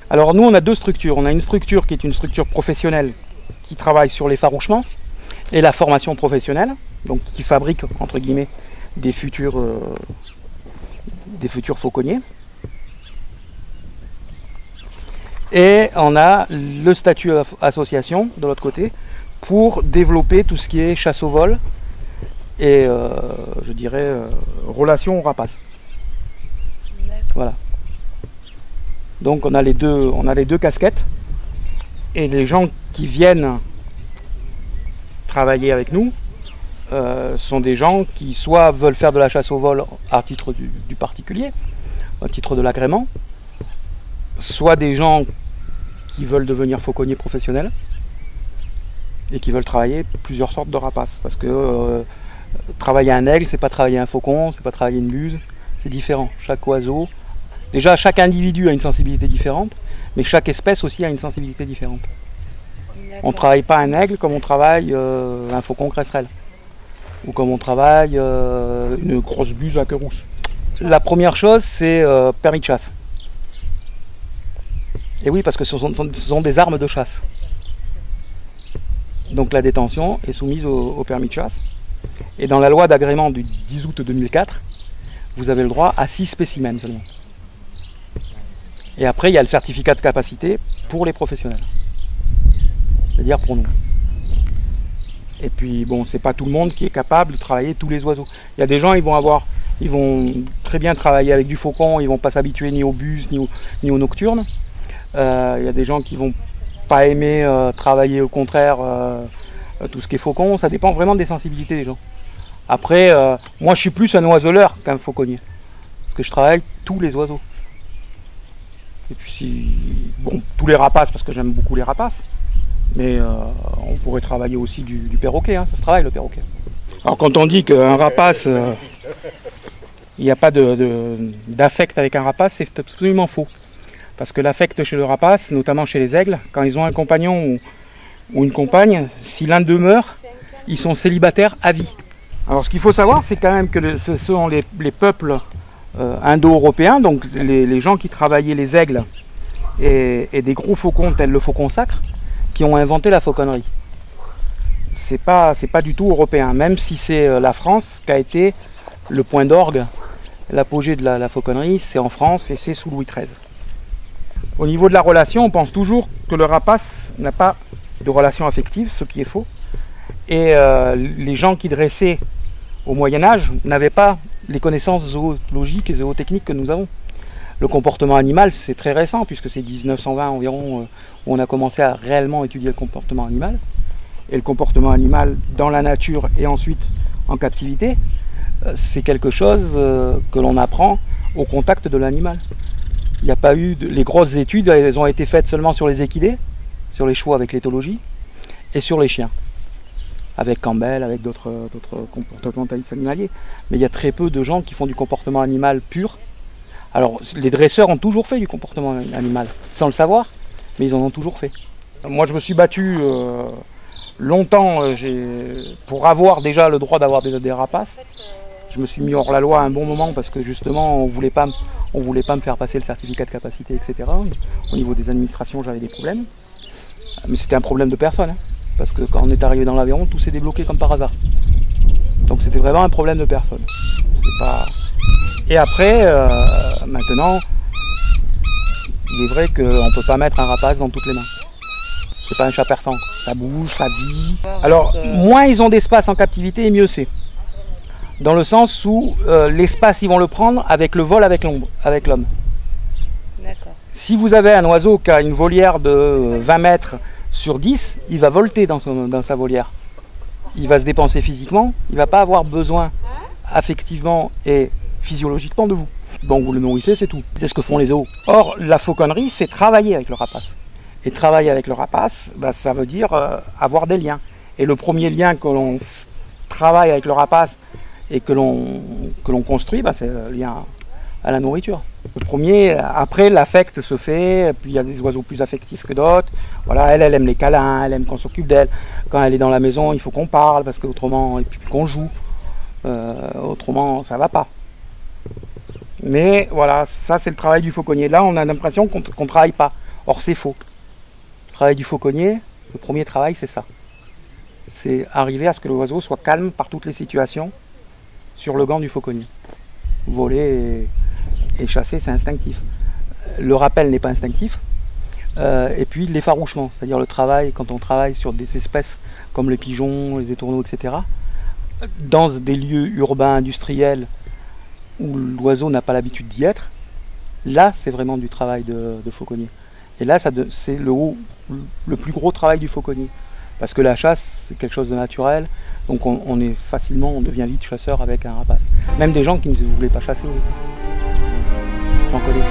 Alors nous on a deux structures. On a une structure qui est une structure professionnelle qui travaille sur l'effarouchement et la formation professionnelle, donc qui fabrique entre guillemets des futurs fauconniers. Et on a le statut association de l'autre côté pour développer tout ce qui est chasse au vol et je dirais relation au rapace. Voilà. Donc on a les deux casquettes et les gens qui viennent travailler avec nous sont des gens qui soit veulent faire de la chasse au vol à titre du particulier, à titre de l'agrément, soit des gens qui veulent devenir fauconniers professionnels et qui veulent travailler plusieurs sortes de rapaces. Parce que travailler un aigle, c'est pas travailler un faucon, c'est pas travailler une buse, c'est différent. Chaque oiseau, déjà chaque individu a une sensibilité différente, mais chaque espèce aussi a une sensibilité différente. On ne travaille pas un aigle comme on travaille un faucon cresserelle, ou comme on travaille une grosse buse à queue rousse. La première chose, c'est permis de chasse. Et oui, parce que ce sont des armes de chasse. Donc la détention est soumise au permis de chasse. Et dans la loi d'agrément du 10 août 2004, vous avez le droit à 6 spécimens seulement. Et après, il y a le certificat de capacité pour les professionnels. C'est-à-dire pour nous. Et puis, bon, c'est pas tout le monde qui est capable de travailler tous les oiseaux. Il y a des gens, ils vont très bien travailler avec du faucon, ils vont pas s'habituer ni aux buses, ni aux nocturnes. Il y a des gens qui vont pas aimer travailler au contraire tout ce qui est faucon. Ça dépend vraiment des sensibilités des gens. Après, moi je suis plus un oiseleur qu'un fauconnier. Parce que je travaille tous les oiseaux. Et puis, bon, tous les rapaces, parce que j'aime beaucoup les rapaces. Mais on pourrait travailler aussi du perroquet, hein, ça se travaille le perroquet. Alors quand on dit qu'un rapace, il n'y a pas d'affect avec un rapace, c'est absolument faux. Parce que l'affect chez le rapace, notamment chez les aigles, quand ils ont un compagnon ou une compagne, si l'un d'eux meurt, ils sont célibataires à vie. Alors ce qu'il faut savoir, c'est quand même que ce sont les peuples indo-européens, donc les gens qui travaillaient les aigles et des gros faucons tels le faucon sacre, qui ont inventé la fauconnerie. C'est pas du tout européen, même si c'est la France qui a été le point d'orgue, l'apogée de la fauconnerie, c'est en France et c'est sous Louis XIII. Au niveau de la relation, on pense toujours que le rapace n'a pas de relation affective, ce qui est faux. Et les gens qui dressaient au Moyen-Âge n'avaient pas les connaissances zoologiques et zootechniques que nous avons. Le comportement animal, c'est très récent, puisque c'est 1920 environ où on a commencé à réellement étudier le comportement animal. Et le comportement animal dans la nature et ensuite en captivité, c'est quelque chose que l'on apprend au contact de l'animal. Il n'y a pas eu les grosses études, elles ont été faites seulement sur les équidés, sur les chevaux avec l'éthologie, et sur les chiens, avec Campbell, avec d'autres comportementalistes animaliers. Mais il y a très peu de gens qui font du comportement animal pur. Alors, les dresseurs ont toujours fait du comportement animal, sans le savoir, mais ils en ont toujours fait. Moi, je me suis battu longtemps pour avoir déjà le droit d'avoir des rapaces. Je me suis mis hors la loi à un bon moment parce que justement, on voulait pas me faire passer le certificat de capacité, etc. Au niveau des administrations, j'avais des problèmes. Mais c'était un problème de personne, hein, parce que quand on est arrivé dans l'Aveyron, tout s'est débloqué comme par hasard. Donc c'était vraiment un problème de personne. Et après, maintenant, il est vrai qu'on ne peut pas mettre un rapace dans toutes les mains. C'est pas un chat persan, ça bouge, ça vit. Alors, moins ils ont d'espace en captivité, et mieux c'est. Dans le sens où l'espace, ils vont le prendre avec le vol avec l'homme. Si vous avez un oiseau qui a une volière de 20 mètres sur 10, il va volter dans sa volière. Il va se dépenser physiquement, il ne va pas avoir besoin affectivement et physiologiquement de vous. Bon, vous le nourrissez, c'est tout. C'est ce que font les zoos. Or, la fauconnerie, c'est travailler avec le rapace. Et travailler avec le rapace, bah, ça veut dire avoir des liens. Et le premier lien que l'on travaille avec le rapace et que l'on construit, bah, c'est le lien à la nourriture. Le premier, après l'affect se fait, puis il y a des oiseaux plus affectifs que d'autres. Voilà, elle aime les câlins, elle aime qu'on s'occupe d'elle. Quand elle est dans la maison, il faut qu'on parle, parce qu'autrement, et puis qu'on joue. Autrement, ça va pas. Mais voilà, ça c'est le travail du fauconnier. Là, on a l'impression qu'on ne travaille pas. Or c'est faux. Le travail du fauconnier, le premier travail c'est ça. C'est arriver à ce que l'oiseau soit calme par toutes les situations sur le gant du fauconnier. Voler et chasser, c'est instinctif. Le rappel n'est pas instinctif. Et puis l'effarouchement, c'est-à-dire le travail, quand on travaille sur des espèces comme les pigeons, les étourneaux, etc., dans des lieux urbains, industriels, où l'oiseau n'a pas l'habitude d'y être, là c'est vraiment du travail de fauconnier. Et là c'est le plus gros travail du fauconnier. Parce que la chasse, c'est quelque chose de naturel, donc on devient vite chasseur avec un rapace. Même des gens qui ne voulaient pas chasser, j'en connais.